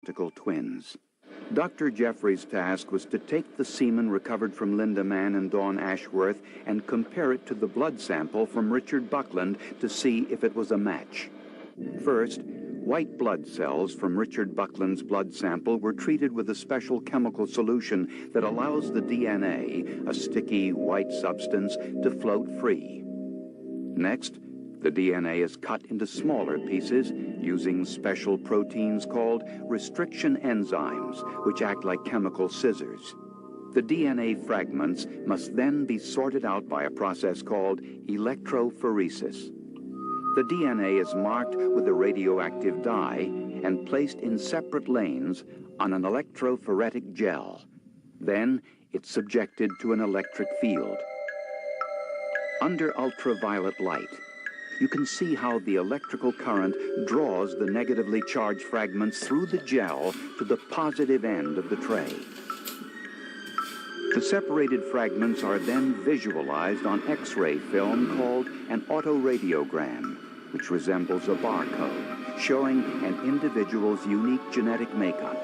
identical twins. Dr. Jeffrey's task was to take the semen recovered from Linda Mann and Dawn Ashworth and compare it to the blood sample from Richard Buckland to see if it was a match. First, white blood cells from Richard Buckland's blood sample were treated with a special chemical solution that allows the DNA, a sticky white substance, to float free. Next, the DNA is cut into smaller pieces using special proteins called restriction enzymes, which act like chemical scissors. The DNA fragments must then be sorted out by a process called electrophoresis. The DNA is marked with a radioactive dye and placed in separate lanes on an electrophoretic gel. Then it's subjected to an electric field. Under ultraviolet light, you can see how the electrical current draws the negatively charged fragments through the gel to the positive end of the tray. The separated fragments are then visualized on X-ray film called an autoradiogram, which resembles a barcode, showing an individual's unique genetic makeup.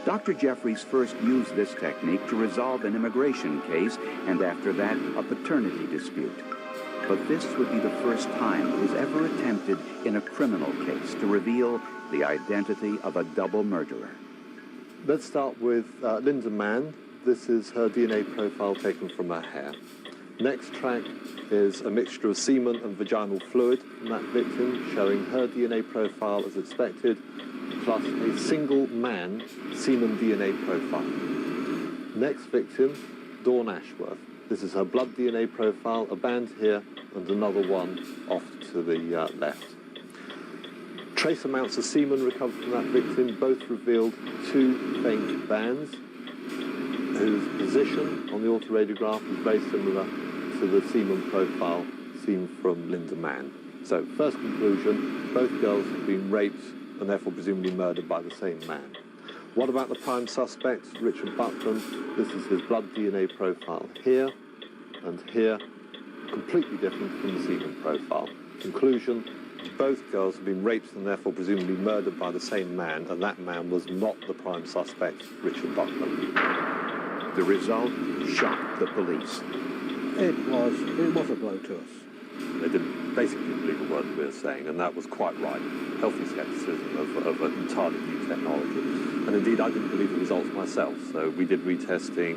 Dr. Jeffries first used this technique to resolve an immigration case and after that, a paternity dispute. But this would be the first time it was ever attempted in a criminal case to reveal the identity of a double murderer. Let's start with Linda Mann. This is her DNA profile taken from her hair. Next track is a mixture of semen and vaginal fluid in that victim, showing her DNA profile as expected, plus a single man semen DNA profile. Next victim, Dawn Ashworth. This is her blood DNA profile, a band here and another one off to the left. Trace amounts of semen recovered from that victim both revealed two faint bands whose position on the autoradiograph is very similar to the semen profile seen from Linda Mann. So, first conclusion, both girls have been raped and therefore presumably murdered by the same man. What about the prime suspect, Richard Buckland? This is his blood DNA profile here and here, completely different from the semen profile. Conclusion, both girls have been raped and therefore presumably murdered by the same man, and that man was not the prime suspect, Richard Buckland. The result shocked the police. It was a blow to us. They didn't basically believe a word we were saying, and that was quite right. Healthy scepticism of an entirely new technology. And indeed, I didn't believe the results myself, so we did retesting.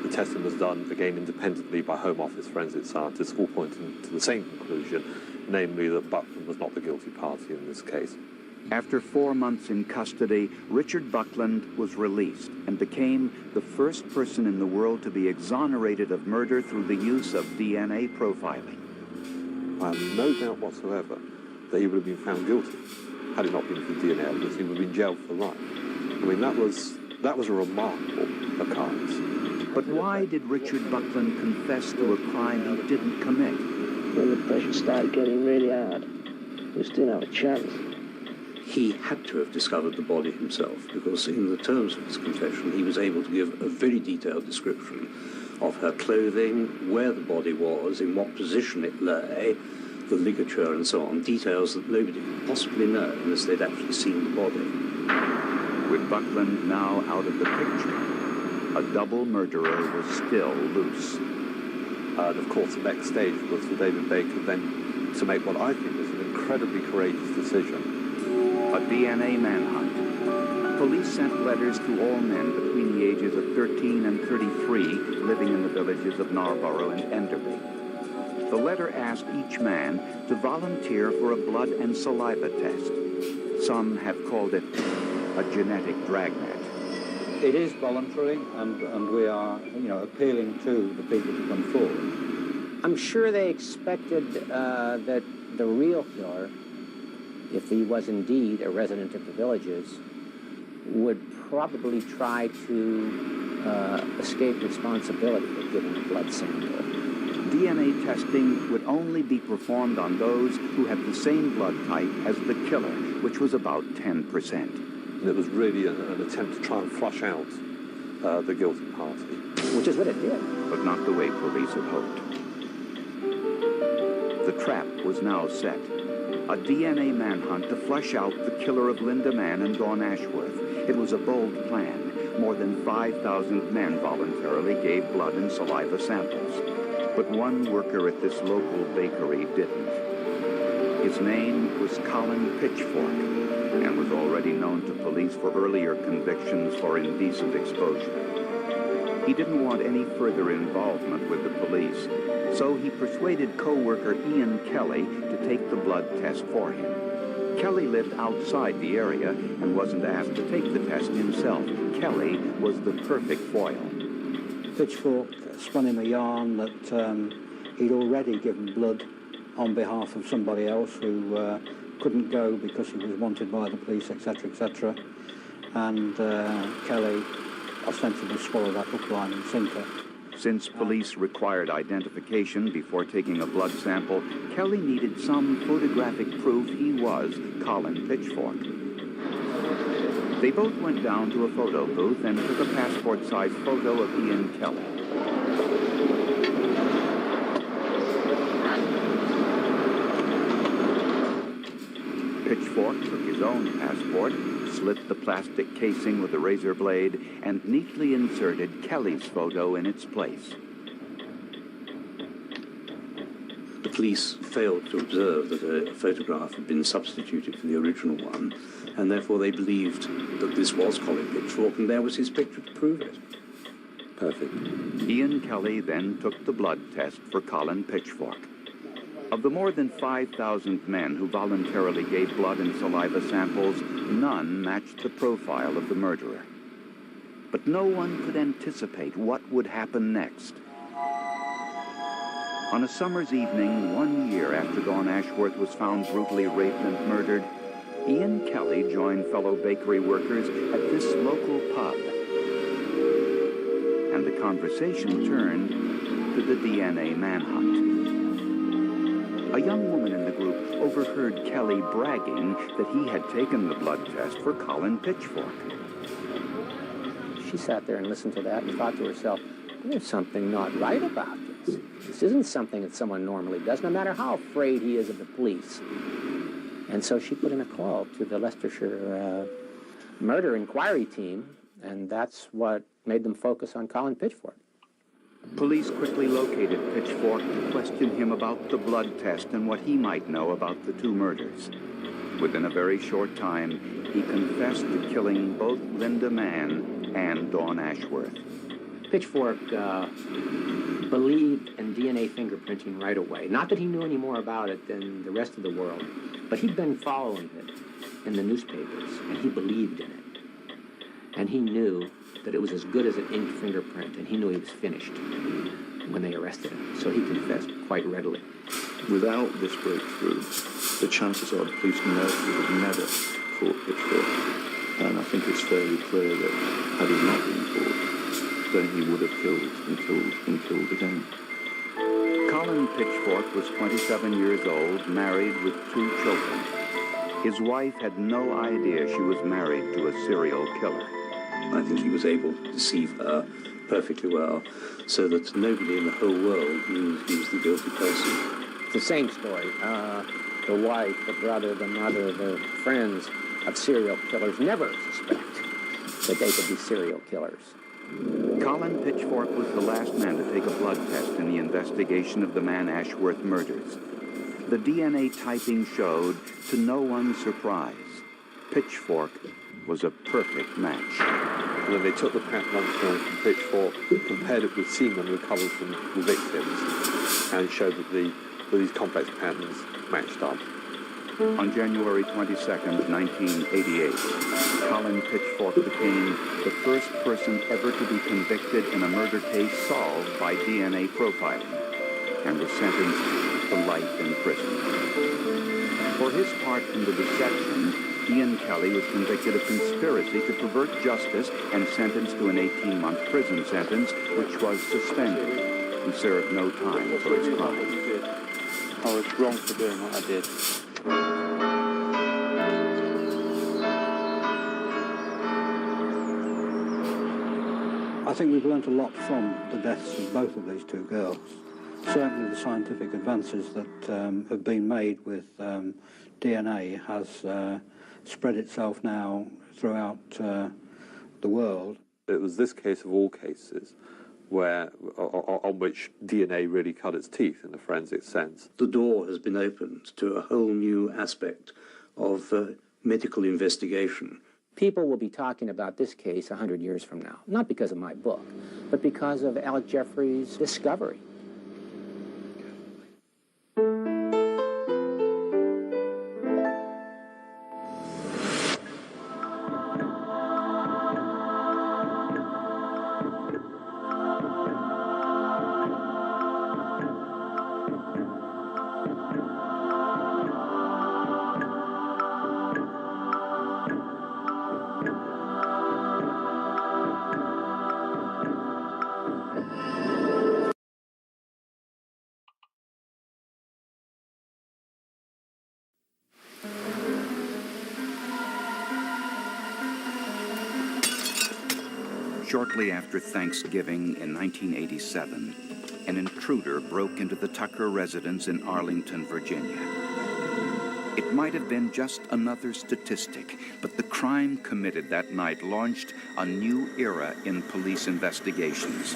The testing was done, again, independently by Home Office forensic scientists, all pointing to the same conclusion, namely that Buckland was not the guilty party in this case. After 4 months in custody, Richard Buckland was released and became the first person in the world to be exonerated of murder through the use of DNA profiling. I have no doubt whatsoever that he would have been found guilty had it not been for the DNA evidence. He would have been jailed for life. I mean, that was a remarkable occurrence. But why did Richard Buckland confess to a crime he didn't commit? When the pressure started getting really hard, we just didn't have a chance. He had to have discovered the body himself, because in the terms of his confession, he was able to give a very detailed description of her clothing, where the body was, in what position it lay, the ligature and so on, details that nobody could possibly know unless they'd actually seen the body. With Buckland now out of the picture, a double murderer was still loose. And of course, the next stage was for David Baker then to make what I think was an incredibly courageous decision. A DNA manhunt. Police sent letters to all men between the ages of 13 and 33 living in the villages of Narborough and Enderby. The letter asked each man to volunteer for a blood and saliva test. Some have called it a genetic dragnet. It is voluntary, and we are, appealing to the people to come forward. I'm sure they expected that the real killer, if he was indeed a resident of the villages, would probably try to escape responsibility of giving a blood sample. DNA testing would only be performed on those who had the same blood type as the killer, which was about 10%. And it was really an attempt to try and flush out the guilty party. Which is what it did. But not the way police had hoped. The trap was now set. A DNA manhunt to flush out the killer of Linda Mann and Dawn Ashworth. It was a bold plan. More than 5,000 men voluntarily gave blood and saliva samples. But one worker at this local bakery didn't. His name was Colin Pitchfork, and was already known to police for earlier convictions for indecent exposure. He didn't want any further involvement with the police, so he persuaded co-worker Ian Kelly to take the blood test for him. Kelly lived outside the area and wasn't asked to take the test himself. Kelly was the perfect foil. Pitchfork spun him a yarn that he'd already given blood on behalf of somebody else who couldn't go because he was wanted by the police, etc., etc. And Kelly ostensibly swallowed that hook, line and sinker. Since police required identification before taking a blood sample, Kelly needed some photographic proof he was Colin Pitchfork. They both went down to a photo booth and took a passport-sized photo of Ian Kelly. Pitchfork took his own passport, slit the plastic casing with a razor blade, and neatly inserted Kelly's photo in its place. The police failed to observe that a photograph had been substituted for the original one, and therefore they believed that this was Colin Pitchfork, and there was his picture to prove it. Perfect. Ian Kelly then took the blood test for Colin Pitchfork. Of the more than 5,000 men who voluntarily gave blood and saliva samples, none matched the profile of the murderer. But no one could anticipate what would happen next. On a summer's evening, 1 year after Dawn Ashworth was found brutally raped and murdered, Ian Kelly joined fellow bakery workers at this local pub. And the conversation turned to the DNA manhunt. A young woman in the group overheard Kelly bragging that he had taken the blood test for Colin Pitchfork. She sat there and listened to that and thought to herself, there's something not right about this. This isn't something that someone normally does, no matter how afraid he is of the police. And so she put in a call to the Leicestershire murder inquiry team, and that's what made them focus on Colin Pitchfork. Police quickly located Pitchfork to question him about the blood test and what he might know about the two murders. Within a very short time, he confessed to killing both Linda Mann and Dawn Ashworth. Pitchfork believed in DNA fingerprinting right away. Not that he knew any more about it than the rest of the world, but he'd been following it in the newspapers, and he believed in it. And he knew that it was as good as an inked fingerprint, and he knew he was finished when they arrested him. So he confessed quite readily. Without this breakthrough, the chances are the police would have never caught Pitchfork. And I think it's fairly clear that had he not been caught, then he would have killed and killed again. Colin Pitchfork was 27 years old, married with 2 children. His wife had no idea she was married to a serial killer. I think he was able to deceive her perfectly well, so that nobody in the whole world knew he was the guilty person. It's the same story. The wife, the brother, the mother, the friends of serial killers never suspect that they could be serial killers. Colin Pitchfork was the last man to take a blood test in the investigation of the Mann Ashworth murders. The DNA typing showed, to no one's surprise, Pitchfork was a perfect match. And then they took the pattern on film from Pitchfork, compared it with semen recovered from the victims, and showed that these complex patterns matched up. On January 22nd, 1988, Colin Pitchfork became the first person ever to be convicted in a murder case solved by DNA profiling, and was sentenced to life in prison. For his part in the deception, Ian Kelly was convicted of conspiracy to pervert justice and sentenced to an 18-month prison sentence, which was suspended. He served no time for his crime. I was wrong for doing what I did. I think we've learnt a lot from the deaths of both of these 2 girls. Certainly the scientific advances that have been made with DNA has spread itself now throughout the world. It was this case of all cases where, on which DNA really cut its teeth in a forensic sense. The door has been opened to a whole new aspect of medical investigation. People will be talking about this case 100 years from now, not because of my book, but because of Alec Jeffrey's discovery. Shortly after Thanksgiving in 1987, an intruder broke into the Tucker residence in Arlington, Virginia. It might have been just another statistic, but the crime committed that night launched a new era in police investigations.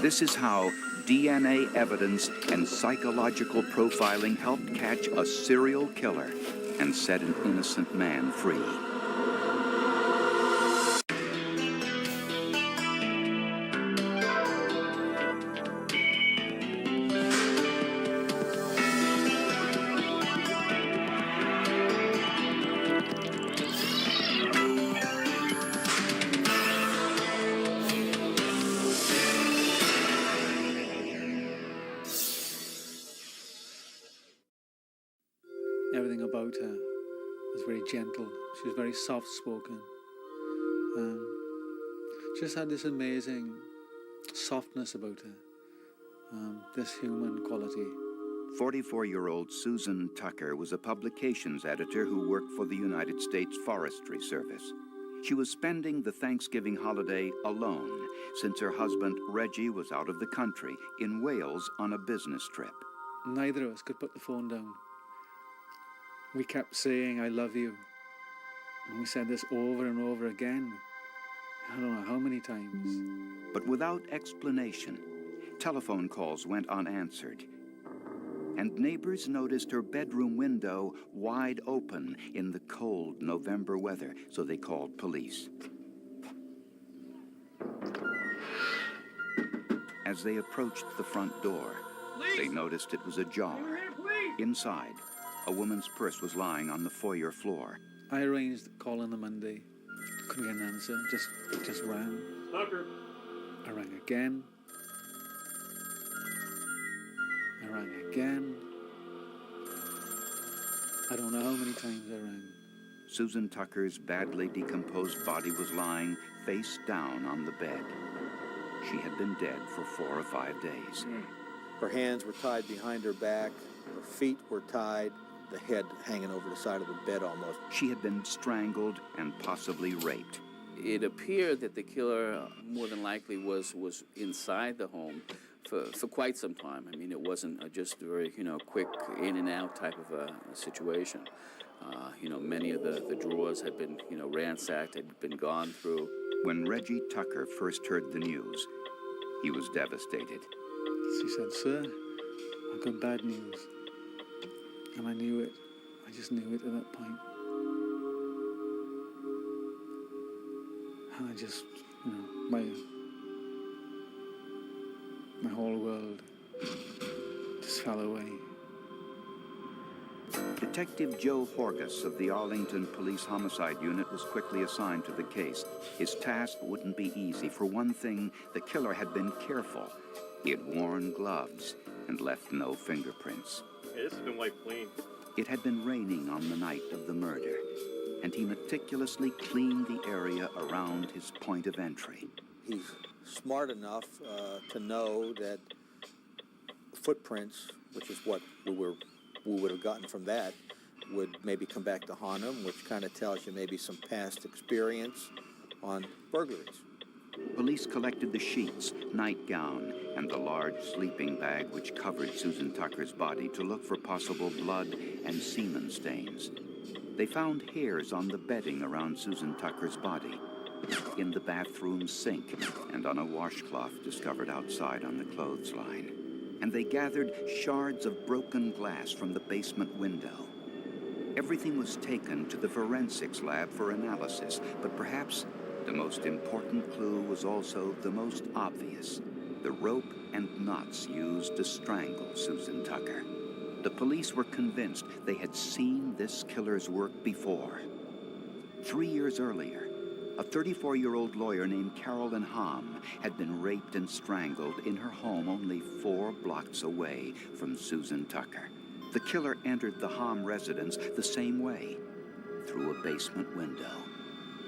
This is how DNA evidence and psychological profiling helped catch a serial killer and set an innocent man free. Everything about her was very gentle. She was very soft-spoken. Just had this amazing softness about her, this human quality. 44-year-old Susan Tucker was a publications editor who worked for the United States Forestry Service. She was spending the Thanksgiving holiday alone since her husband Reggie was out of the country in Wales on a business trip. Neither of us could put the phone down. We kept saying, "I love you." And we said this over and over again. I don't know how many times. But without explanation, telephone calls went unanswered. And neighbors noticed her bedroom window wide open in the cold November weather, so they called police. As they approached the front door, they noticed it was ajar. Inside, a woman's purse was lying on the foyer floor. I arranged a call on the Monday. Couldn't get an answer. Just rang. Tucker. I rang again. I rang again. I don't know how many times I rang. Susan Tucker's badly decomposed body was lying face down on the bed. She had been dead for 4 or 5 days. Her hands were tied behind her back. Her feet were tied. The head hanging over the side of the bed almost. She had been strangled and possibly raped. It appeared that the killer more than likely was inside the home for quite some time. I mean, it wasn't just a very, quick in and out type of a situation. Many of the drawers had been, ransacked, had been gone through. When Reggie Tucker first heard the news, he was devastated. She said, "Sir, I've got bad news." And I knew it. I just knew it at that point. And I just, my whole world just fell away. Detective Joe Horgus of the Arlington Police Homicide Unit was quickly assigned to the case. His task wouldn't be easy. For one thing, the killer had been careful. He had worn gloves and left no fingerprints. Hey, this has been wiped clean. It had been raining on the night of the murder, and he meticulously cleaned the area around his point of entry. He's smart enough to know that footprints, which is what we would have gotten from that, would maybe come back to haunt him, which kind of tells you maybe some past experience on burglaries. Police collected the sheets, nightgown, and the large sleeping bag which covered Susan Tucker's body to look for possible blood and semen stains. They found hairs on the bedding around Susan Tucker's body, in the bathroom sink, and on a washcloth discovered outside on the clothesline. And they gathered shards of broken glass from the basement window. Everything was taken to the forensics lab for analysis, but perhaps the most important clue was also the most obvious: the rope and knots used to strangle Susan Tucker. The police were convinced they had seen this killer's work before. 3 years earlier, a 34-year-old lawyer named Carolyn Hamm had been raped and strangled in her home only 4 blocks away from Susan Tucker. The killer entered the Hamm residence the same way, through a basement window,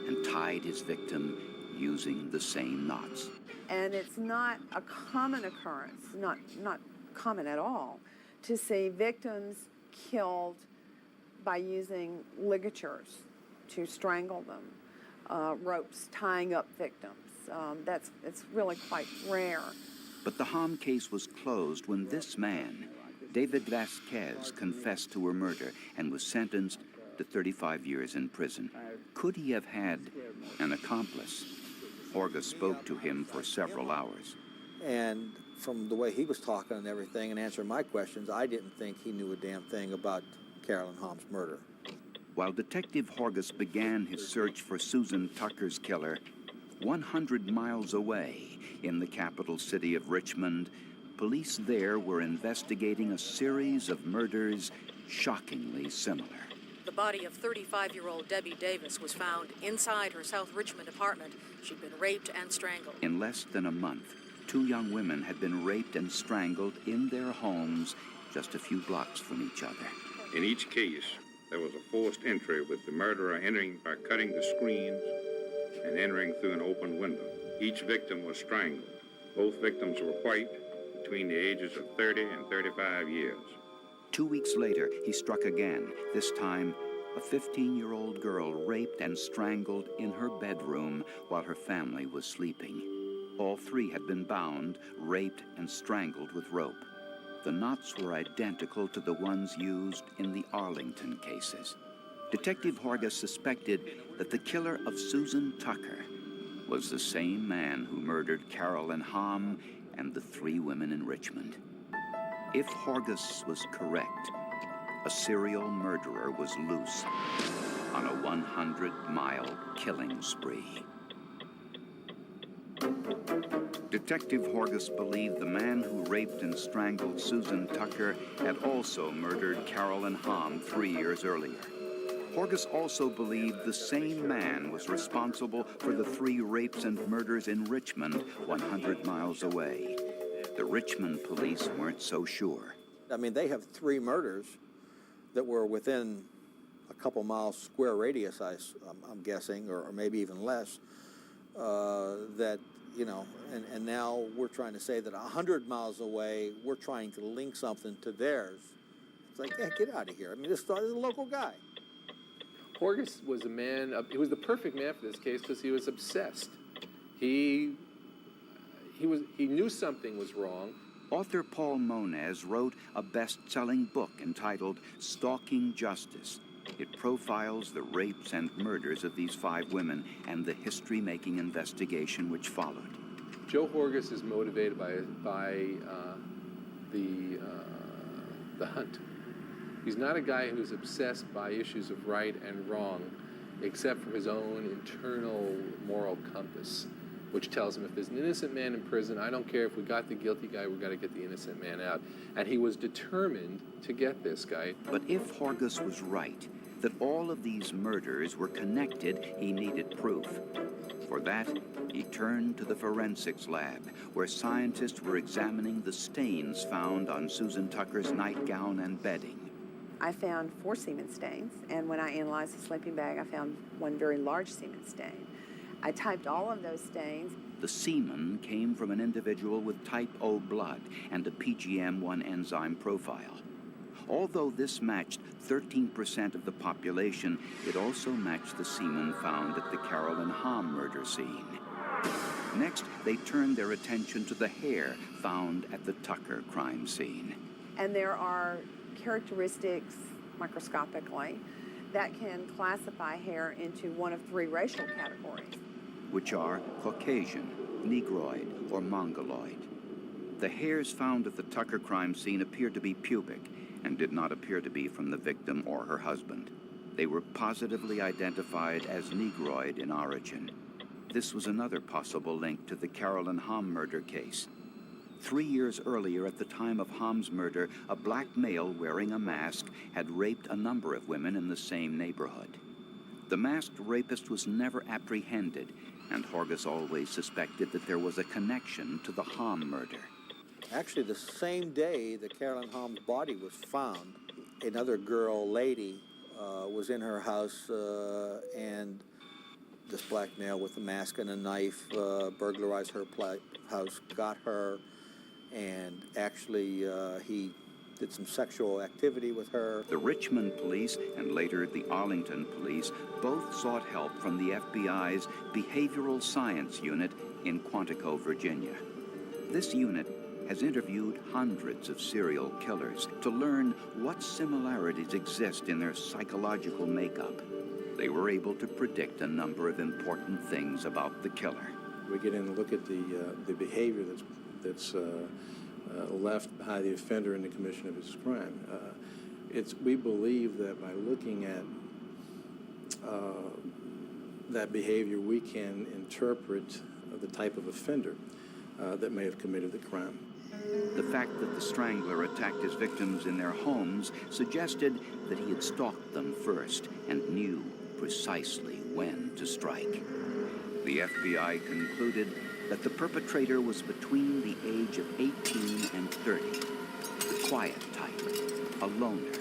and tied his victim using the same knots. And it's not a common occurrence, not common at all, to see victims killed by using ligatures to strangle them, ropes tying up victims. It's really quite rare. But the Hamm case was closed when this man, David Vasquez, confessed to her murder and was sentenced to 35 years in prison. Could he have had an accomplice? Horga spoke to him for several hours. And from the way he was talking and everything and answering my questions, I didn't think he knew a damn thing about Carolyn Hamm's murder. While Detective Horgas began his search for Susan Tucker's killer, 100 miles away in the capital city of Richmond, police there were investigating a series of murders shockingly similar. The body of 35-year-old Debbie Davis was found inside her South Richmond apartment. She'd been raped and strangled. In less than a month, 2 young women had been raped and strangled in their homes just a few blocks from each other. In each case, there was a forced entry with the murderer entering by cutting the screens and entering through an open window. Each victim was strangled. Both victims were white, between the ages of 30 and 35 years. 2 weeks later, he struck again, this time a 15-year-old girl raped and strangled in her bedroom while her family was sleeping. All 3 had been bound, raped, and strangled with rope. The knots were identical to the ones used in the Arlington cases. Detective Horgas suspected that the killer of Susan Tucker was the same man who murdered Carolyn Hamm and the 3 women in Richmond. If Horgas was correct, a serial murderer was loose on a 100-mile killing spree. Detective Horgas believed the man who raped and strangled Susan Tucker had also murdered Carolyn Hamm 3 years earlier. Horgas also believed the same man was responsible for the 3 rapes and murders in Richmond, 100 miles away. The Richmond police weren't so sure. I mean, they have 3 murders that were within a couple miles square radius, I'm guessing, or maybe even less, that, you know, and now we're trying to say that 100 miles away, we're trying to link something to theirs. It's like, yeah, get out of here. I mean, this is a local guy. Horgas was a man, he was the perfect man for this case because he was obsessed. He knew something was wrong. Author Paul Moniz wrote a best-selling book entitled Stalking Justice. It profiles the rapes and murders of these 5 women and the history-making investigation which followed. Joe Horgas is motivated by the hunt. He's not a guy who's obsessed by issues of right and wrong, except for his own internal moral compass, which tells him if there's an innocent man in prison, I don't care if we got the guilty guy, we've got to get the innocent man out. And he was determined to get this guy. But if Horgas was right, that all of these murders were connected, he needed proof. For that, he turned to the forensics lab, where scientists were examining the stains found on Susan Tucker's nightgown and bedding. I found 4 semen stains, and when I analyzed the sleeping bag, I found 1 very large semen stain. I typed all of those stains. The semen came from an individual with type O blood and a PGM1 enzyme profile. Although this matched 13% of the population, it also matched the semen found at the Carolyn Hamm murder scene. Next, they turned their attention to the hair found at the Tucker crime scene. And there are characteristics, microscopically, that can classify Hare into one of three racial categories, which are Caucasian, Negroid, or Mongoloid. The hairs found at the Tucker crime scene appeared to be pubic and did not appear to be from the victim or her husband. They were positively identified as Negroid in origin. This was another possible link to the Carolyn Hamm murder case. 3 years earlier, at the time of Hamm's murder, a black male wearing a mask had raped a number of women in the same neighborhood. The masked rapist was never apprehended, and Horgus always suspected that there was a connection to the Hamm murder. Actually, the same day that Carolyn Hamm's body was found, another girl, lady, was in her house, and this black male with a mask and a knife burglarized her house, got her, and actually he did some sexual activity with her. The Richmond police and later the Arlington police both sought help from the FBI's Behavioral Science Unit in Quantico, Virginia. This unit has interviewed hundreds of serial killers to learn what similarities exist in their psychological makeup. They were able to predict a number of important things about the killer. We get in and look at the behavior that's left by the offender in the commission of his crime. We believe that by looking at that behavior, we can interpret the type of offender that may have committed the crime. The fact that the strangler attacked his victims in their homes suggested that he had stalked them first and knew precisely when to strike. The FBI concluded that the perpetrator was between the age of 18 and 30, the quiet type, a loner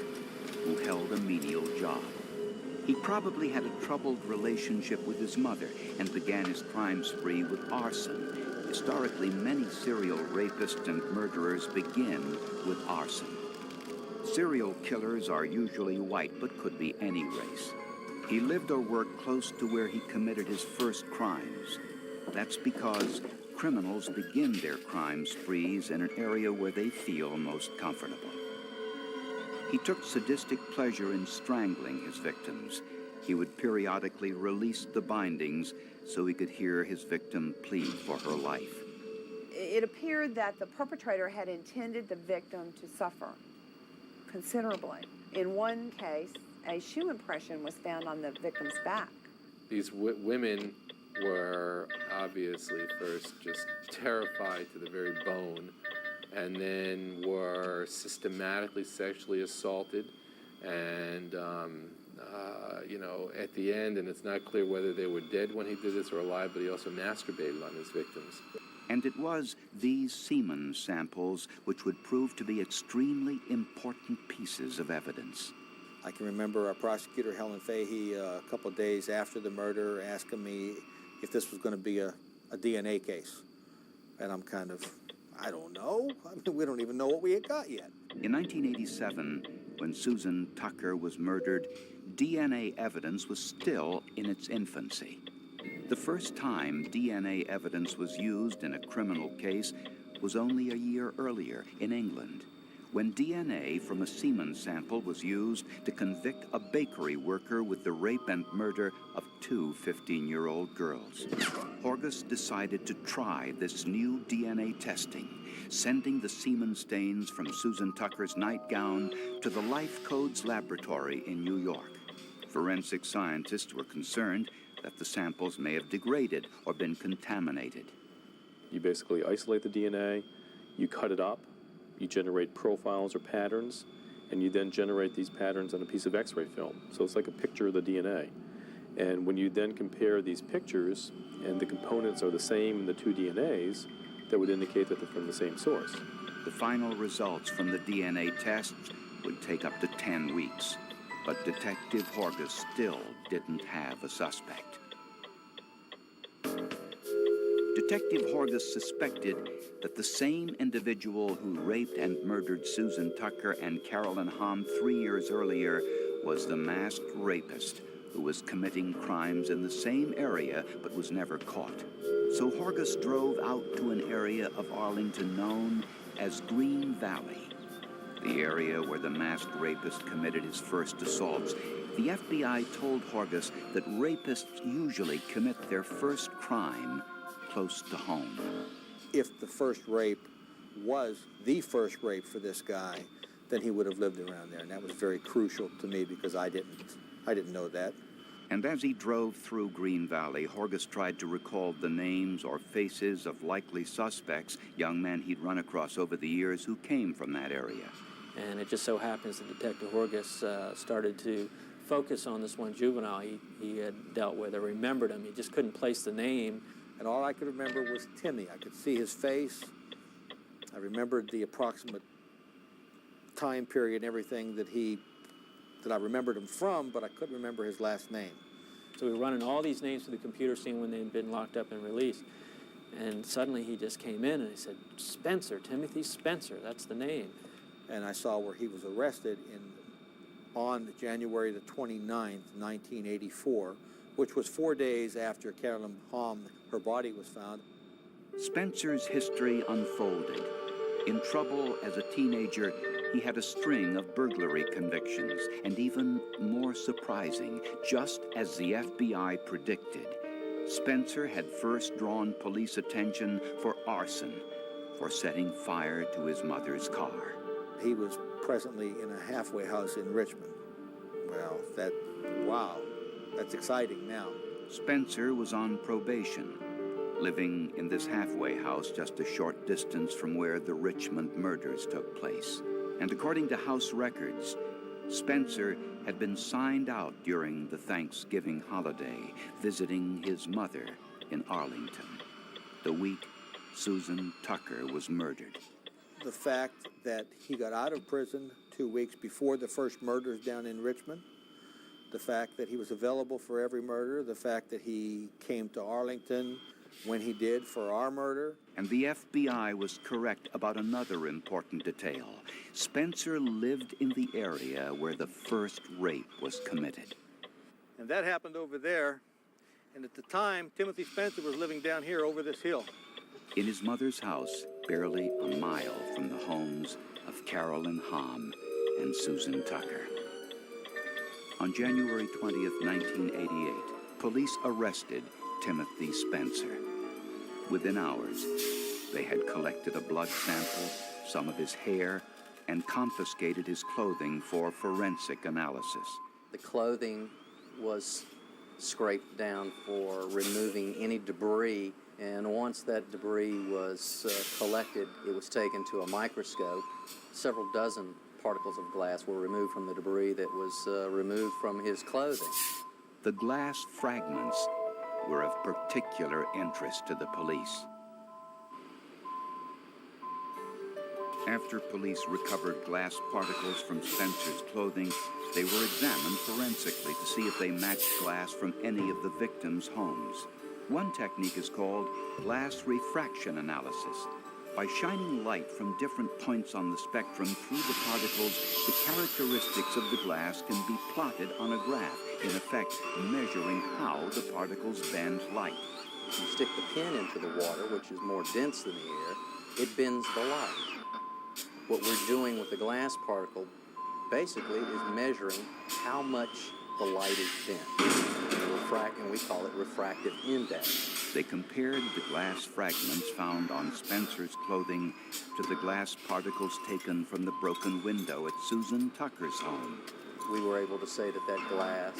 who held a menial job. He probably had a troubled relationship with his mother and began his crime spree with arson. Historically, many serial rapists and murderers begin with arson. Serial killers are usually white, but could be any race. He lived or worked close to where he committed his first crimes. That's because criminals begin their crime sprees in an area where they feel most comfortable. He took sadistic pleasure in strangling his victims. He would periodically release the bindings so he could hear his victim plead for her life. It appeared that the perpetrator had intended the victim to suffer considerably. In one case, a shoe impression was found on the victim's back. These women were obviously first just terrified to the very bone, and then were systematically sexually assaulted, and at the end, and it's not clear whether they were dead when he did this or alive, but he also masturbated on his victims. And it was these semen samples which would prove to be extremely important pieces of evidence. I can remember our prosecutor, Helen Fahey, a couple of days after the murder, asking me if this was going to be a DNA case. And I'm kind of, I don't know. I mean, we don't even know what we had got yet. In 1987, when Susan Tucker was murdered, DNA evidence was still in its infancy. The first time DNA evidence was used in a criminal case was only a year earlier in England, when DNA from a semen sample was used to convict a bakery worker with the rape and murder of two 15-year-old girls. Horgus decided to try this new DNA testing, sending the semen stains from Susan Tucker's nightgown to the Life Codes laboratory in New York. Forensic scientists were concerned that the samples may have degraded or been contaminated. You basically isolate the DNA, you cut it up, you generate profiles or patterns, and you then generate these patterns on a piece of X-ray film. So it's like a picture of the DNA. And when you then compare these pictures and the components are the same in the two DNAs, that would indicate that they're from the same source. The final results from the DNA tests would take up to 10 weeks. But Detective Horgus still didn't have a suspect. Detective Horgus suspected that the same individual who raped and murdered Susan Tucker and Carolyn Hamm 3 years earlier was the masked rapist who was committing crimes in the same area but was never caught. So Horgus drove out to an area of Arlington known as Green Valley, the area where the masked rapist committed his first assaults The FBI told Horgus that rapists usually commit their first crime close to home. If the first rape was the first rape for this guy, then he would have lived around there, and that was very crucial to me because I didn't know that. And as he drove through Green Valley, Horgus tried to recall the names or faces of likely suspects, young men he'd run across over the years who came from that area. And it just so happens that Detective Horgus started to focus on this one juvenile he had dealt with or remembered him. He just couldn't place the name. And all I could remember was Timmy. I could see his face. I remembered the approximate time period and everything that I remembered him from, but I couldn't remember his last name. So we were running all these names through the computer, seeing when they'd been locked up and released. And suddenly he just came in and he said, Spencer, Timothy Spencer, that's the name. And I saw where he was arrested on January the 29th, 1984, which was 4 days after Carolyn Baum, her body was found. Spencer's history unfolded. In trouble as a teenager, he had a string of burglary convictions, and even more surprising, just as the FBI predicted, Spencer had first drawn police attention for arson, for setting fire to his mother's car. He was presently in a halfway house in Richmond. Well, wow, that's exciting now. Spencer was on probation, living in this halfway house just a short distance from where the Richmond murders took place. And according to house records, Spencer had been signed out during the Thanksgiving holiday, visiting his mother in Arlington, the week Susan Tucker was murdered. The fact that he got out of prison 2 weeks before the first murders down in Richmond, the fact that he was available for every murder, the fact that he came to Arlington when he did for our murder. And the FBI was correct about another important detail. Spencer lived in the area where the first rape was committed. And that happened over there. And at the time, Timothy Spencer was living down here over this hill. In his mother's house, barely a mile from the homes of Carolyn Baum and Susan Tucker. On January 20th, 1988, police arrested Timothy Spencer. Within hours, they had collected a blood sample, some of his hair, and confiscated his clothing for forensic analysis. The clothing was scraped down for removing any debris, and once that debris was collected, it was taken to a microscope. Several dozen particles of glass were removed from the debris that was removed from his clothing. The glass fragments were of particular interest to the police. After police recovered glass particles from Spencer's clothing, they were examined forensically to see if they matched glass from any of the victims' homes. One technique is called glass refraction analysis. By shining light from different points on the spectrum through the particles, the characteristics of the glass can be plotted on a graph, in effect measuring how the particles bend light. You stick the pin into the water, which is more dense than the air, it bends the light. What we're doing with the glass particle basically is measuring how much the light is bent. And we call it refractive index. They compared the glass fragments found on Spencer's clothing to the glass particles taken from the broken window at Susan Tucker's home. We were able to say that that glass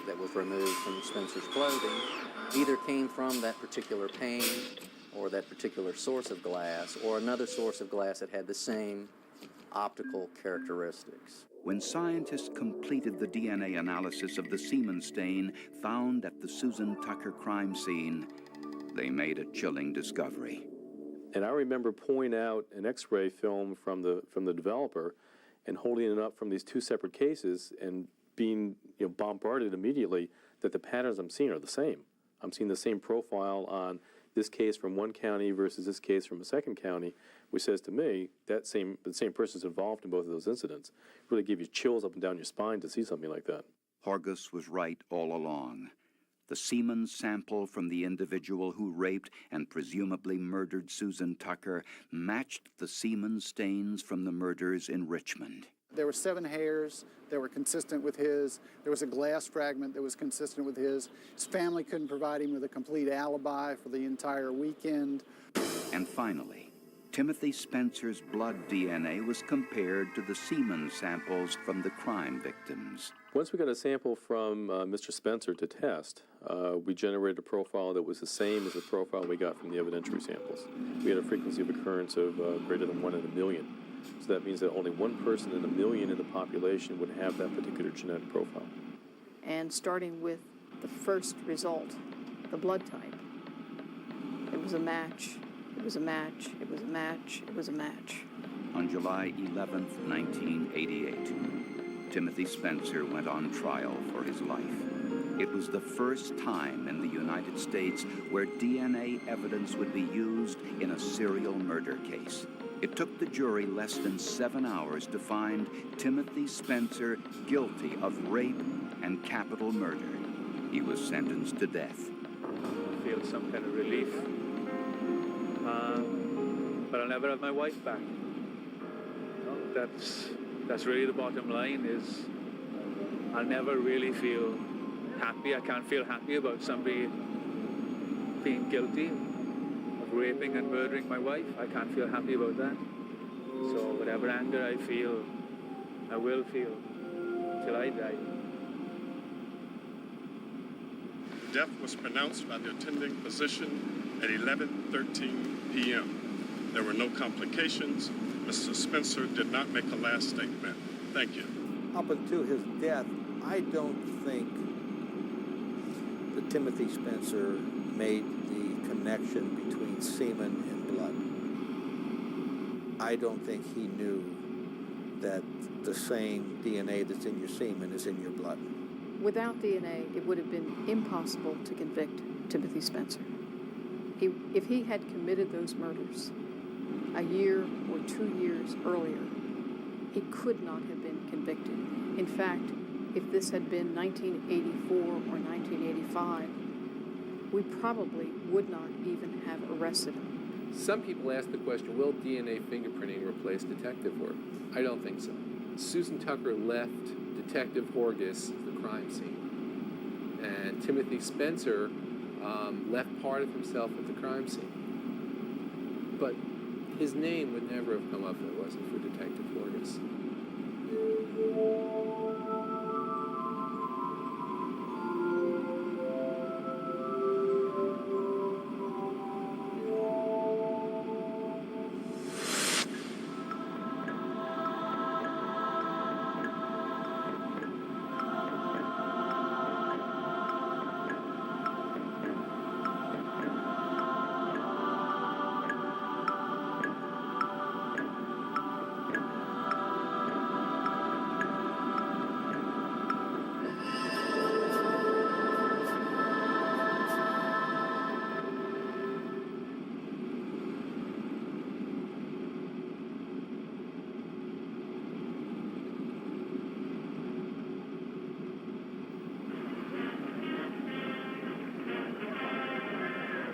that was removed from Spencer's clothing either came from that particular pane or that particular source of glass or another source of glass that had the same optical characteristics. When scientists completed the DNA analysis of the semen stain found at the Susan Tucker crime scene, they made a chilling discovery. And I remember pulling out an X-ray film from the developer and holding it up from these two separate cases and being bombarded immediately that the patterns I'm seeing are the same. I'm seeing the same profile on this case from one county versus this case from a second county, which says to me that the same person's involved in both of those incidents. It really gave you chills up and down your spine to see something like that. Horgus was right all along. The semen sample from the individual who raped and presumably murdered Susan Tucker matched the semen stains from the murders in Richmond. There were 7 hairs that were consistent with his. There was a glass fragment that was consistent with his. His family couldn't provide him with a complete alibi for the entire weekend. And finally, Timothy Spencer's blood DNA was compared to the semen samples from the crime victims. Once we got a sample from Mr. Spencer to test, we generated a profile that was the same as the profile we got from the evidentiary samples. We had a frequency of occurrence of greater than 1 in a million. So that means that only 1 person in a million in the population would have that particular genetic profile. And starting with the first result, the blood type, it was a match, it was a match, it was a match, it was a match. On July 11th, 1988, Timothy Spencer went on trial for his life. It was the first time in the United States where DNA evidence would be used in a serial murder case. It took the jury less than 7 hours to find Timothy Spencer guilty of rape and capital murder. He was sentenced to death. I feel some kind of relief. But I'll never have my wife back. No, that's really the bottom line, is I'll never really feel happy. I can't feel happy about somebody being guilty of raping and murdering my wife. I can't feel happy about that. So whatever anger I feel, I will feel till I die. Death was pronounced by the attending physician at 11:13 p.m. There were no complications. Mr. Spencer did not make a last statement. Thank you. Up until his death, I don't think that Timothy Spencer made the connection between semen and blood. I don't think he knew that the same DNA that's in your semen is in your blood. Without DNA, it would have been impossible to convict Timothy Spencer. If he had committed those murders a year or 2 years earlier, he could not have been convicted. In fact, if this had been 1984 or 1985, we probably would not even have arrested him. Some people ask the question, will DNA fingerprinting replace detective work? I don't think so. Susan Tucker left Detective Horgus the crime scene. And Timothy Spencer left part of himself at the crime scene. But his name would never have come up if it wasn't for Detective Horgus.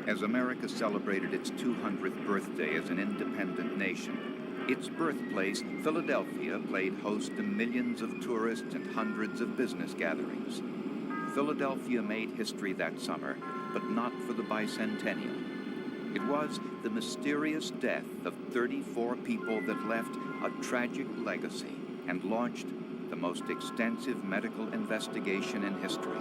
As America celebrated its 200th birthday as an independent nation, its birthplace, Philadelphia, played host to millions of tourists and hundreds of business gatherings. Philadelphia made history that summer, but not for the bicentennial. It was the mysterious death of 34 people that left a tragic legacy and launched the most extensive medical investigation in history.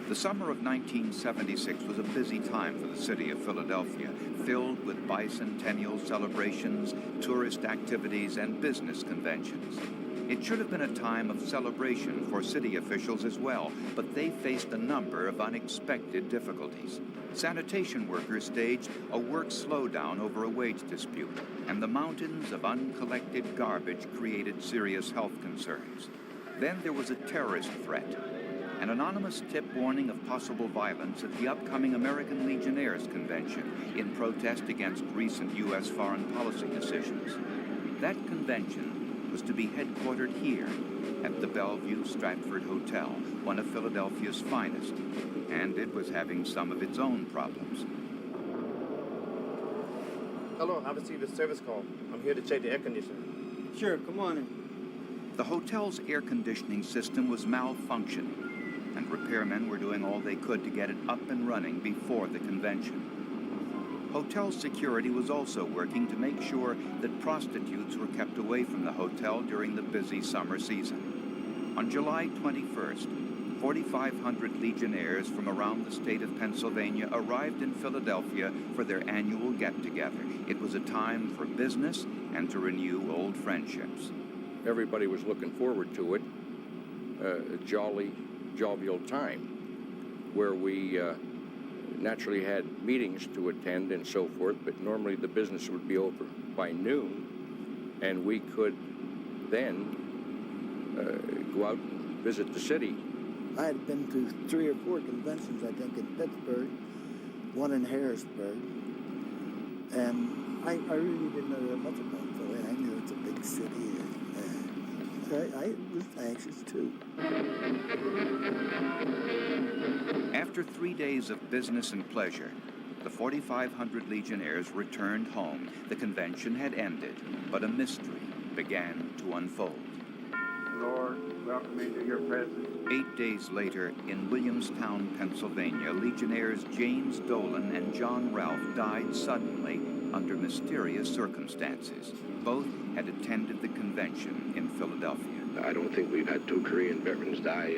The summer of 1976 was a busy time for the city of Philadelphia, filled with bicentennial celebrations, tourist activities, and business conventions. It should have been a time of celebration for city officials as well, but they faced a number of unexpected difficulties. Sanitation workers staged a work slowdown over a wage dispute, and the mountains of uncollected garbage created serious health concerns. Then there was a terrorist threat. An anonymous tip warning of possible violence at the upcoming American Legionnaires Convention in protest against recent U.S. foreign policy decisions. That convention was to be headquartered here at the Bellevue Stratford Hotel, one of Philadelphia's finest, and it was having some of its own problems. Hello, I received a service call. I'm here to check the air conditioning. Sure, come on in. The hotel's air conditioning system was malfunctioning, and repairmen were doing all they could to get it up and running before the convention. Hotel security was also working to make sure that prostitutes were kept away from the hotel during the busy summer season. On July 21st, 4,500 Legionnaires from around the state of Pennsylvania arrived in Philadelphia for their annual get-together. It was a time for business and to renew old friendships. Everybody was looking forward to it. A jolly, jovial time where we naturally had meetings to attend and so forth, but normally the business would be over by noon, and we could then go out and visit the city. I had been to 3 or 4 conventions, I think, in Pittsburgh, one in Harrisburg, and I really didn't know that much about Philly. I knew it's a big city, and I was anxious too. After 3 days of business and pleasure, the 4,500 Legionnaires returned home. The convention had ended, but a mystery began to unfold. Lord, welcome into your presence. 8 days later, in Williamstown, Pennsylvania, Legionnaires James Dolan and John Ralph died suddenly under mysterious circumstances. Both had attended the convention in Philadelphia. I don't think we've had 2 Korean veterans die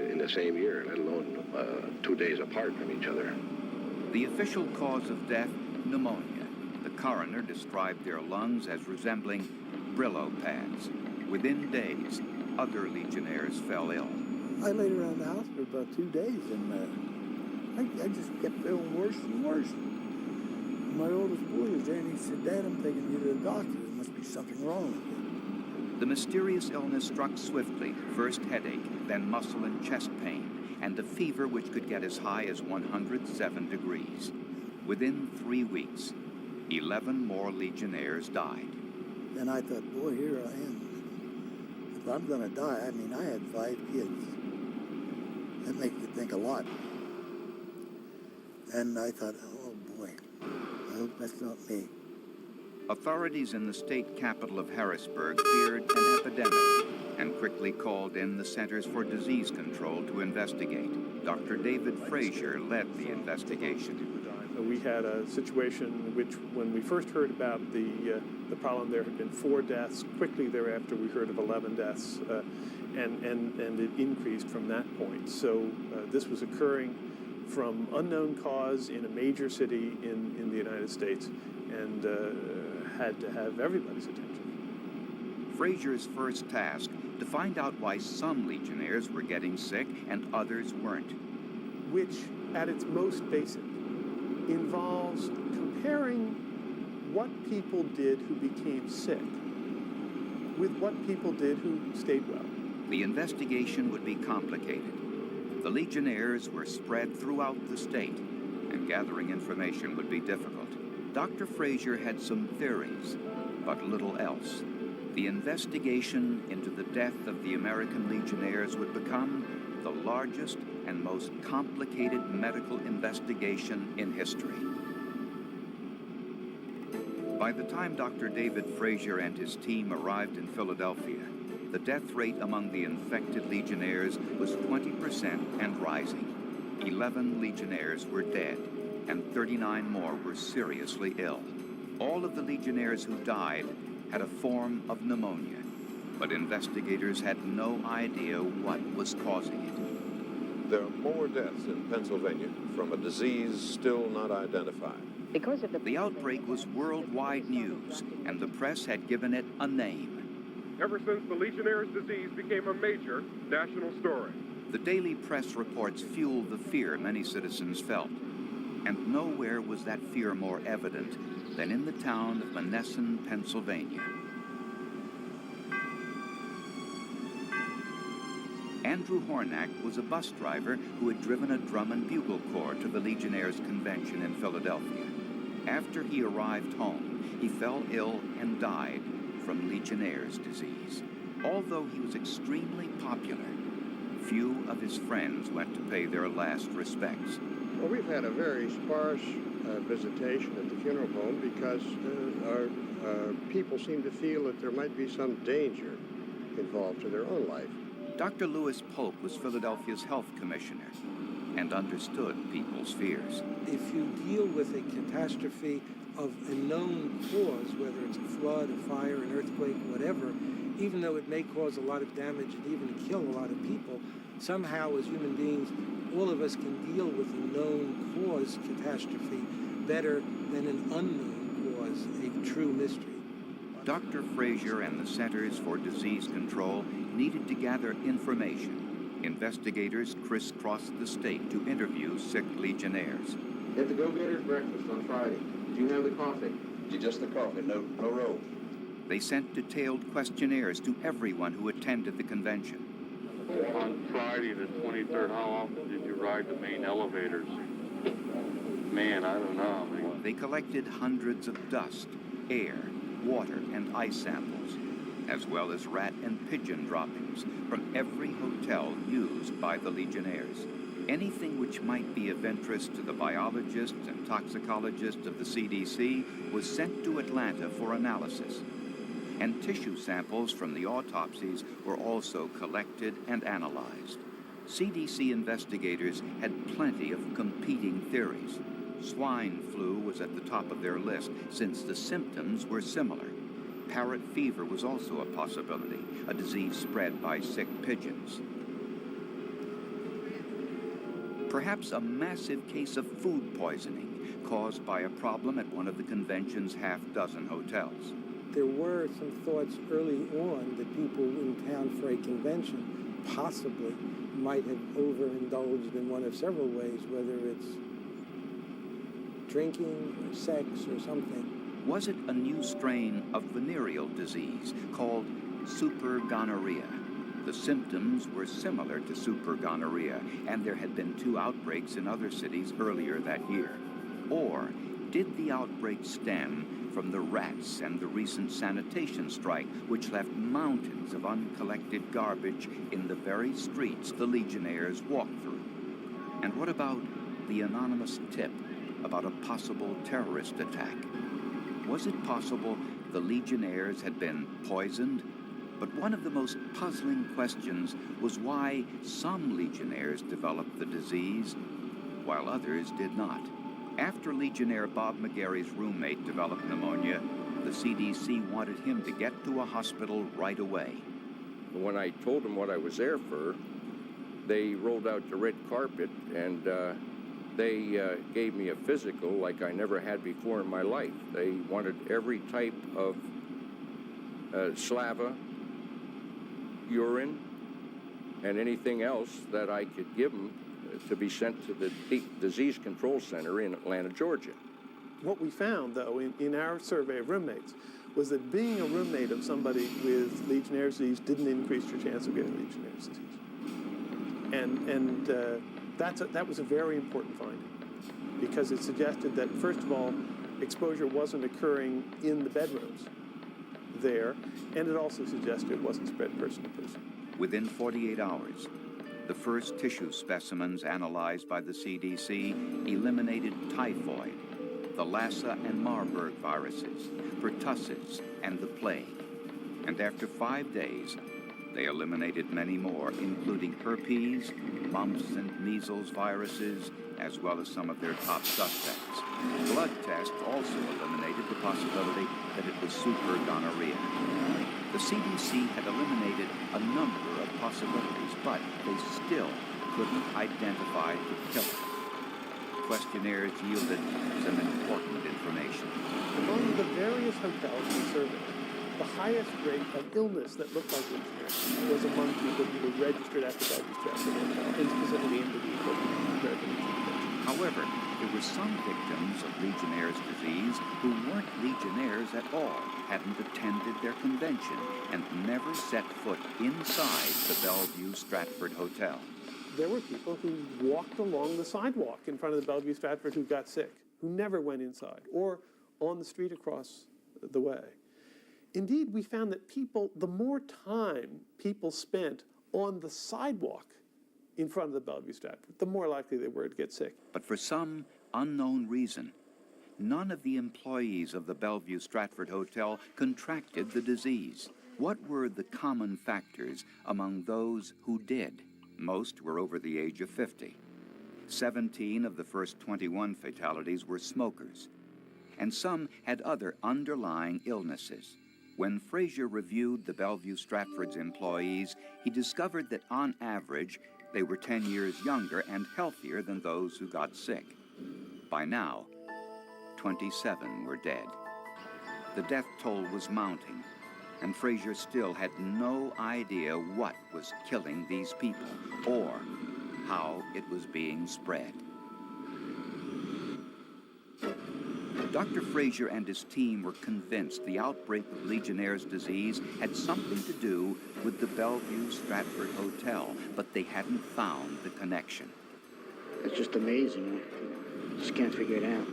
in the same year, let alone 2 days apart from each other. The official cause of death, pneumonia. The coroner described their lungs as resembling Brillo pads. Within days, other Legionnaires fell ill. I laid around the house for about 2 days, and I just kept feeling worse and worse. My oldest boy was there, and he said, "Dad, I'm taking you to the doctor. There must be something wrong with you." The mysterious illness struck swiftly, first headache, then muscle and chest pain, and a fever which could get as high as 107 degrees. Within 3 weeks, 11 more Legionnaires died. And I thought, boy, here I am. If I'm going to die, I mean, I had 5 kids. That makes you think a lot. And I thought, oh boy, I hope that's not me. Authorities in the state capital of Harrisburg feared an epidemic and quickly called in the Centers for Disease Control to investigate. Dr. David Frazier led the investigation. We had a situation in which, when we first heard about the problem, there had been 4 deaths. Quickly thereafter, we heard of 11 deaths, and it increased from that point. So this was occurring from unknown cause in a major city in the United States, and had to have everybody's attention. Frazier's first task, to find out why some Legionnaires were getting sick and others weren't. Which, at its most basic, involves comparing what people did who became sick with what people did who stayed well. The investigation would be complicated. The Legionnaires were spread throughout the state, and gathering information would be difficult. Dr. Frazier had some theories, but little else. The investigation into the death of the American Legionnaires would become the largest and most complicated medical investigation in history. By the time Dr. David Frazier and his team arrived in Philadelphia, the death rate among the infected Legionnaires was 20% and rising. 11 Legionnaires were dead, and 39 more were seriously ill. All of the Legionnaires who died had a form of pneumonia, but investigators had no idea what was causing it. There are more deaths in Pennsylvania from a disease still not identified. Because of the outbreak was worldwide news, and the press had given it a name. Ever since the Legionnaire's disease became a major national story. The daily press reports fueled the fear many citizens felt. And nowhere was that fear more evident than in the town of Monessen, Pennsylvania. Andrew Hornack was a bus driver who had driven a drum and bugle corps to the Legionnaires' convention in Philadelphia. After he arrived home, he fell ill and died from Legionnaire's disease. Although he was extremely popular, few of his friends went to pay their last respects. Well, we've had a very sparse visitation at the funeral home because our people seem to feel that there might be some danger involved to their own life. Dr. Lewis Polk was Philadelphia's health commissioner and understood people's fears. If you deal with a catastrophe of a known cause, whether it's a flood, a fire, an earthquake, whatever, even though it may cause a lot of damage and even kill a lot of people, somehow as human beings, all of us can deal with a known cause catastrophe better than an unknown cause, a true mystery. Dr. Frazier and the Centers for Disease Control needed to gather information. Investigators crisscrossed the state to interview sick Legionnaires. At the Go-Getters breakfast on Friday, did you have the coffee? Just the coffee, no rolls. They sent detailed questionnaires to everyone who attended the convention. On Friday the 23rd, how often did you ride the main elevators? Man, I don't know. They collected hundreds of dust, air, water, and ice samples, as well as rat and pigeon droppings from every hotel used by the Legionnaires. Anything which might be of interest to the biologists and toxicologists of the CDC was sent to Atlanta for analysis. And tissue samples from the autopsies were also collected and analyzed. CDC investigators had plenty of competing theories. Swine flu was at the top of their list since the symptoms were similar. Parrot fever was also a possibility, a disease spread by sick pigeons. Perhaps a massive case of food poisoning caused by a problem at one of the convention's half-dozen hotels. There were some thoughts early on that people in town for a convention possibly might have overindulged in one of several ways, whether it's drinking or sex or something. Was it a new strain of venereal disease called supergonorrhea? The symptoms were similar to supergonorrhea, and there had been 2 outbreaks in other cities earlier that year. Or did the outbreak stem from the rats and the recent sanitation strike, which left mountains of uncollected garbage in the very streets the Legionnaires walked through? And what about the anonymous tip about a possible terrorist attack? Was it possible the Legionnaires had been poisoned? But one of the most puzzling questions was why some Legionnaires developed the disease, while others did not. After Legionnaire Bob McGarry's roommate developed pneumonia, the CDC wanted him to get to a hospital right away. When I told them what I was there for, they rolled out the red carpet and they gave me a physical like I never had before in my life. They wanted every type of slava, urine, and anything else that I could give them to be sent to the Disease Control Center in Atlanta, Georgia. What we found, though, in our survey of roommates, was that being a roommate of somebody with Legionnaire's disease didn't increase your chance of getting Legionnaire's disease. And that was a very important finding, because it suggested that, first of all, exposure wasn't occurring in the bedrooms there, and it also suggested it wasn't spread person to person. Within 48 hours, the first tissue specimens analyzed by the CDC eliminated typhoid, the Lassa and Marburg viruses, pertussis, and the plague. And after 5 days, they eliminated many more, including herpes, mumps and measles viruses, as well as some of their top suspects. Blood tests also eliminated the possibility that it was supergonorrhea. The CDC had eliminated a number of possibilities, but they still couldn't identify the killer. Questionnaires yielded some important information. Among the various hotels we surveyed, the highest rate of illness that looked like Legionnaires was among people who were registered at the Dodgers Travel Hotel, and specifically in the American Legion. However, There were some victims of Legionnaire's disease who weren't Legionnaires at all, hadn't attended their convention, and never set foot inside the Bellevue Stratford Hotel. There were people who walked along the sidewalk in front of the Bellevue Stratford who got sick, who never went inside, or on the street across the way. Indeed, we found that the more time people spent on the sidewalk in front of the Bellevue Stratford, the more likely they were to get sick. But for some unknown reason, none of the employees of the Bellevue Stratford Hotel contracted the disease. What were the common factors among those who did? Most were over the age of 50. 17 of the first 21 fatalities were smokers, and some had other underlying illnesses. When Frazier reviewed the Bellevue Stratford's employees, he discovered that on average, they were 10 years younger and healthier than those who got sick. By now, 27 were dead. The death toll was mounting, and Frazier still had no idea what was killing these people or how it was being spread. Dr. Frazier and his team were convinced the outbreak of Legionnaire's disease had something to do with the Bellevue Stratford Hotel, but they hadn't found the connection. It's just amazing. Just can't figure it out.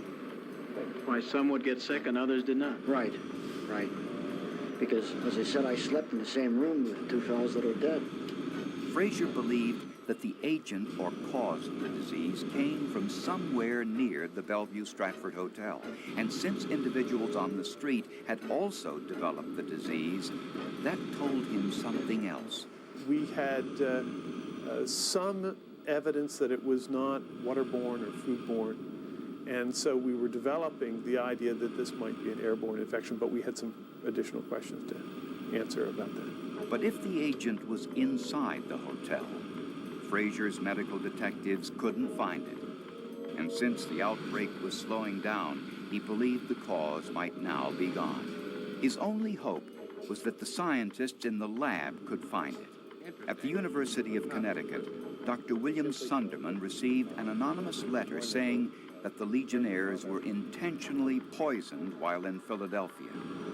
Why some would get sick and others did not. Right. Because, as I said, I slept in the same room with the two fellows that are dead. Frazier believed that the agent or cause of the disease came from somewhere near the Bellevue Stratford Hotel. And since individuals on the street had also developed the disease, that told him something else. We had some evidence that it was not waterborne or foodborne. And so we were developing the idea that this might be an airborne infection, but we had some additional questions to answer about that. But if the agent was inside the hotel, Frazier's medical detectives couldn't find it. And since the outbreak was slowing down, he believed the cause might now be gone. His only hope was that the scientists in the lab could find it. At the University of Connecticut, Dr. William Sunderman received an anonymous letter saying that the Legionnaires were intentionally poisoned while in Philadelphia.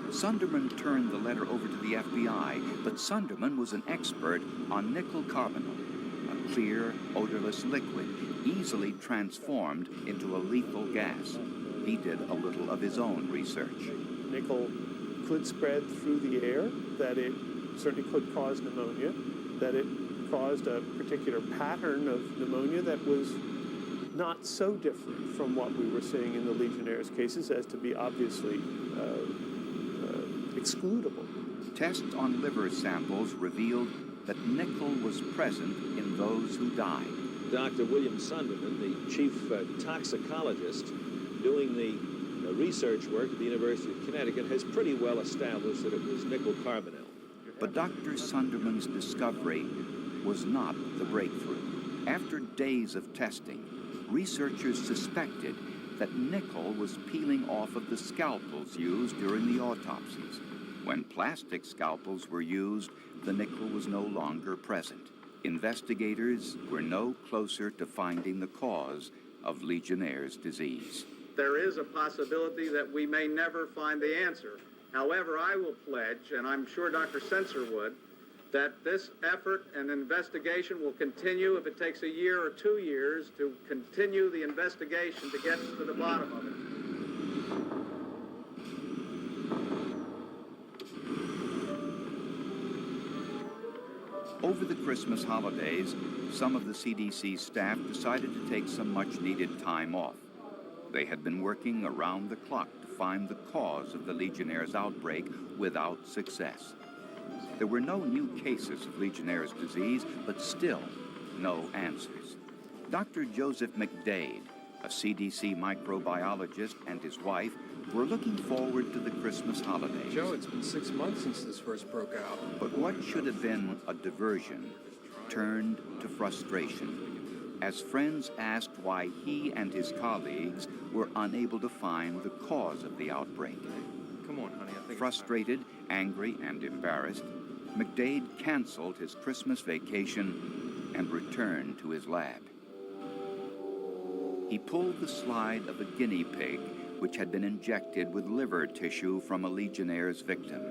Sunderman turned the letter over to the FBI, but Sunderman was an expert on nickel carbonyl, a clear, odorless liquid easily transformed into a lethal gas. He did a little of his own research. Nickel could spread through the air, that it certainly could cause pneumonia, that it caused a particular pattern of pneumonia that was not so different from what we were seeing in the Legionnaire's cases as to be obviously excludable. Tests on liver samples revealed that nickel was present in those who died. Dr. William Sunderman, the chief toxicologist doing the research work at the University of Connecticut, has pretty well established that it was nickel carbonyl. But Dr. Sunderman's discovery was not the breakthrough. After days of testing, researchers suspected that nickel was peeling off of the scalpels used during the autopsies. When plastic scalpels were used, the nickel was no longer present. Investigators were no closer to finding the cause of Legionnaire's disease. There is a possibility that we may never find the answer. However, I will pledge, and I'm sure Dr. Sensor would, that this effort and investigation will continue if it takes a year or 2 years to continue the investigation to get to the bottom of it. Over the Christmas holidays, some of the CDC staff decided to take some much-needed time off. They had been working around the clock to find the cause of the Legionnaire's outbreak without success. There were no new cases of Legionnaire's disease, but still no answers. Dr. Joseph McDade, a CDC microbiologist, and his wife were looking forward to the Christmas holidays. Joe, it's been 6 months since this first broke out. But what should have been a diversion turned to frustration, as friends asked why he and his colleagues were unable to find the cause of the outbreak. Come on, honey, I think Frustrated, angry, and embarrassed, McDade canceled his Christmas vacation and returned to his lab. He pulled the slide of a guinea pig which had been injected with liver tissue from a Legionnaire's victim.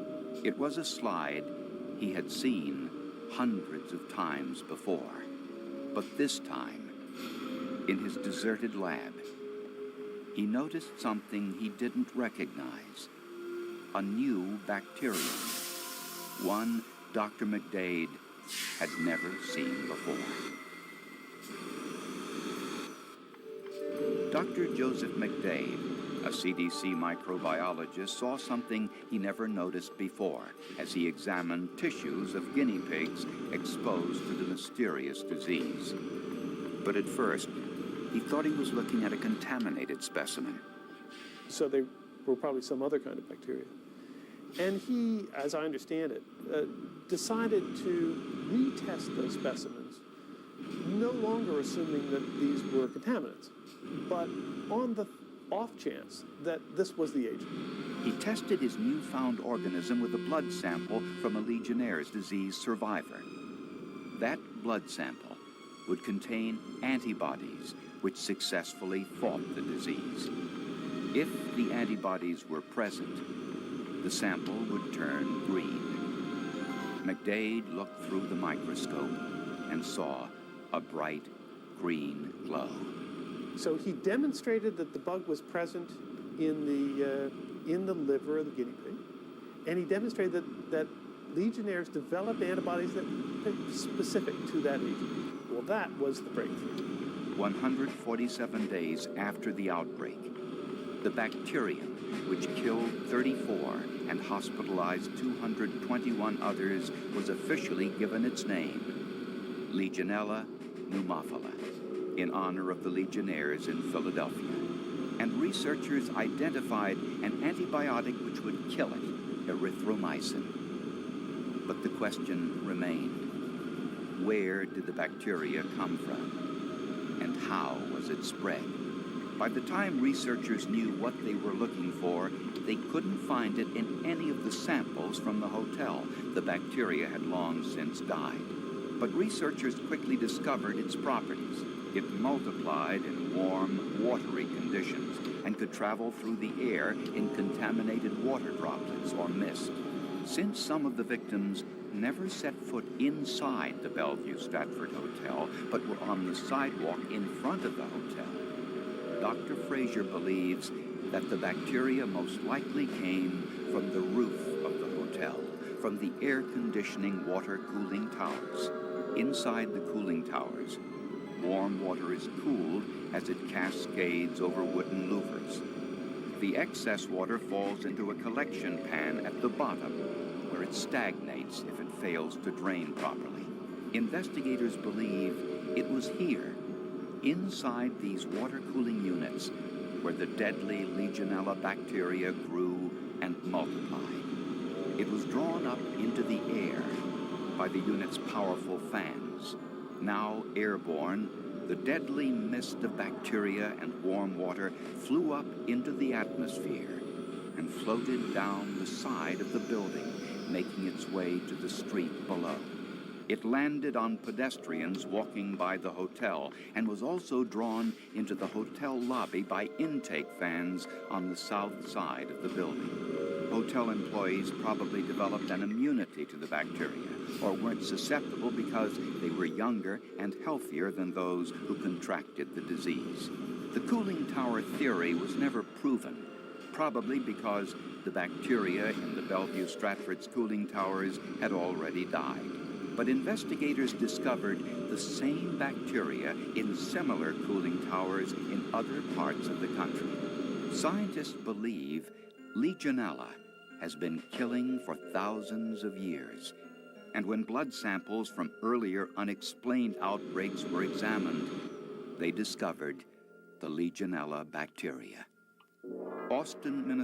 It was a slide he had seen hundreds of times before. But this time, in his deserted lab, he noticed something he didn't recognize. A new bacterium, one Dr. McDade had never seen before. Dr. Joseph McDade, a CDC microbiologist, saw something he never noticed before as he examined tissues of guinea pigs exposed to the mysterious disease. But at first, he thought he was looking at a contaminated specimen. So they were probably some other kind of bacteria. And he, as I understand it, decided to retest those specimens, no longer assuming that these were contaminants, but on the off chance that this was the agent. He tested his newfound organism with a blood sample from a Legionnaire's disease survivor. That blood sample would contain antibodies which successfully fought the disease. If the antibodies were present, the sample would turn green. McDade looked through the microscope and saw a bright green glow. So he demonstrated that the bug was present in the liver of the guinea pig, and he demonstrated that Legionnaires developed antibodies that were specific to that agent. Well, that was the breakthrough. 147 days after the outbreak, the bacterium, which killed 34 and hospitalized 221 others, was officially given its name, Legionella pneumophila, in honor of the Legionnaires in Philadelphia. And researchers identified an antibiotic which would kill it, erythromycin. But the question remained: where did the bacteria come from? And how was it spread? By the time researchers knew what they were looking for, they couldn't find it in any of the samples from the hotel. The bacteria had long since died. But researchers quickly discovered its properties. It multiplied in warm, watery conditions and could travel through the air in contaminated water droplets or mist. Since some of the victims never set foot inside the Bellevue Stratford Hotel, but were on the sidewalk in front of the hotel, Dr. Frazier believes that the bacteria most likely came from the roof of the hotel, from the air conditioning water cooling towers. Inside the cooling towers, warm water is cooled as it cascades over wooden louvers. The excess water falls into a collection pan at the bottom, where it stagnates if it fails to drain properly. Investigators believe it was here, inside these water cooling units, where the deadly Legionella bacteria grew and multiplied. It was drawn up into the air by the unit's powerful fans. Now airborne, the deadly mist of bacteria and warm water flew up into the atmosphere and floated down the side of the building, making its way to the street below. It landed on pedestrians walking by the hotel and was also drawn into the hotel lobby by intake fans on the south side of the building. Hotel employees probably developed an immunity to the bacteria, or weren't susceptible because they were younger and healthier than those who contracted the disease. The cooling tower theory was never proven, probably because the bacteria in the Bellevue Stratford's cooling towers had already died. But investigators discovered the same bacteria in similar cooling towers in other parts of the country. Scientists believe Legionella has been killing for thousands of years. And when blood samples from earlier unexplained outbreaks were examined, they discovered the Legionella bacteria. Austin, Minnesota.